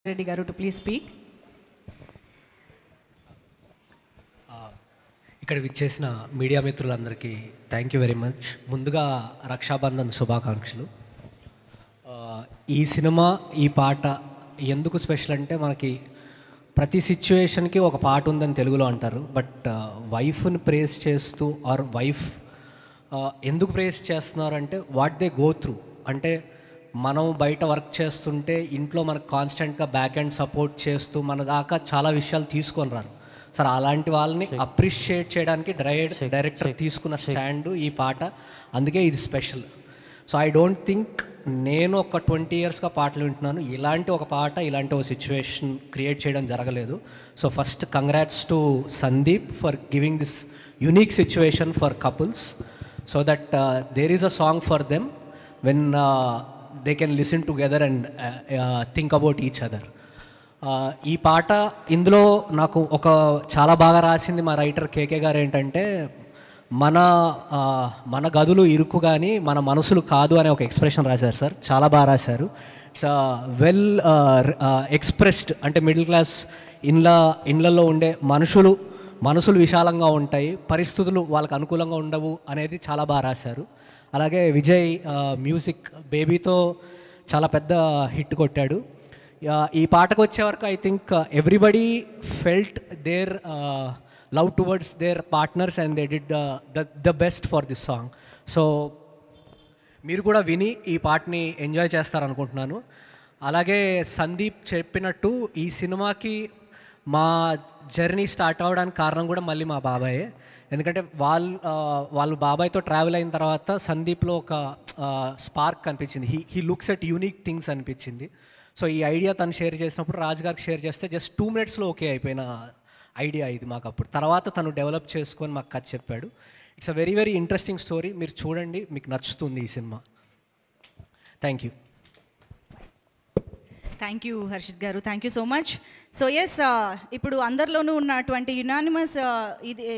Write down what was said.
Reddy garu to please speak. ఇక్కడ విచ్చేసిన media మిత్రులందరికీ థ్యాంక్ యూ వెరీ మచ్. ముందుగా రక్షాబంధన్ శుభాకాంక్షలు. ఈ సినిమా ఈ పాట ఎందుకు స్పెషల్ అంటే మనకి ప్రతి సిచ్యువేషన్కి ఒక పాట ఉందని తెలుగులో అంటారు. బట్ వైఫ్ని ప్రేస్ చేస్తూ ఆర్ వైఫ్ ఎందుకు ప్రేస్ చేస్తున్నారంటే వాట్ దే గో త్రూ. అంటే మనం బయట వర్క్ చేస్తుంటే ఇంట్లో మనకు కాన్స్టెంట్గా బ్యాక్ అండ్ సపోర్ట్ చేస్తూ మన దాకా చాలా విషయాలు తీసుకొని రారు సార్. అలాంటి వాళ్ళని అప్రిషియేట్ చేయడానికి డైరెక్టర్ తీసుకున్న స్టాండు ఈ పాట, అందుకే ఇది special. So I don't think నేను ఒక 20 yearsగా పాటలు వింటున్నాను, ఇలాంటి ఒక పాట ఇలాంటి ఒక సిచ్యువేషన్ క్రియేట్ చేయడం జరగలేదు. So first congrats to Sandeep for giving this unique situation for couples so that there is a song for them when they can listen together and think about each other. ఈ పాట ఇందులో నాకు ఒక చాలా బాగా రాసింది మా రైటర్ కేకే గారు ఏంటంటే మన గదులు ఇరుకు కానీ మన మనసులు కాదు అనే ఒక ఎక్స్ప్రెషన్ రాశారు సార్. చాలా బాగా రాశారు. It's well expressed. అంటే మిడిల్ క్లాస్ ఇండ్లలో ఉండే మనసులు విశాలంగా ఉంటాయి, పరిస్థితులు వాళ్ళకు అనుకూలంగా ఉండవు అనేది చాలా బాగా రాశారు. అలాగే విజయ్ మ్యూజిక్ బేబీతో చాలా పెద్ద హిట్ కొట్టాడు. ఈ పాటకు వచ్చే వరకు I think everybody felt there love towards there partners and they did the best for this song. So మీరు కూడా విని ఈ పాటని ఎంజాయ్ చేస్తారనుకుంటున్నాను. అలాగే సందీప్ చెప్పినట్టు ఈ సినిమాకి మా జర్నీ స్టార్ట్ అవ్వడానికి కారణం కూడా మళ్ళీ మా బాబాయే. ఎందుకంటే వాళ్ళు బాబాయ్తో ట్రావెల్ అయిన తర్వాత సందీప్లో ఒక స్పార్క్ కనిపించింది. He looks at unique things అనిపించింది. సో ఈ ఐడియా తను షేర్ చేసినప్పుడు రాజు గారికి షేర్ చేస్తే జస్ట్ 2 minutesలో ఓకే అయిపోయిన ఐడియా ఇది మాకు. అప్పుడు తర్వాత తను డెవలప్ చేసుకొని మాకు కథ చెప్పాడు. It's a very very interesting story. మీరు చూడండి, మీకు నచ్చుతుంది ఈ సినిమా. Thank you. Thank you Harshit గారు, thank you so much. So yes, ఇప్పుడు అందరిలోనూ ఉన్నటువంటి యునానిమస్ ఇది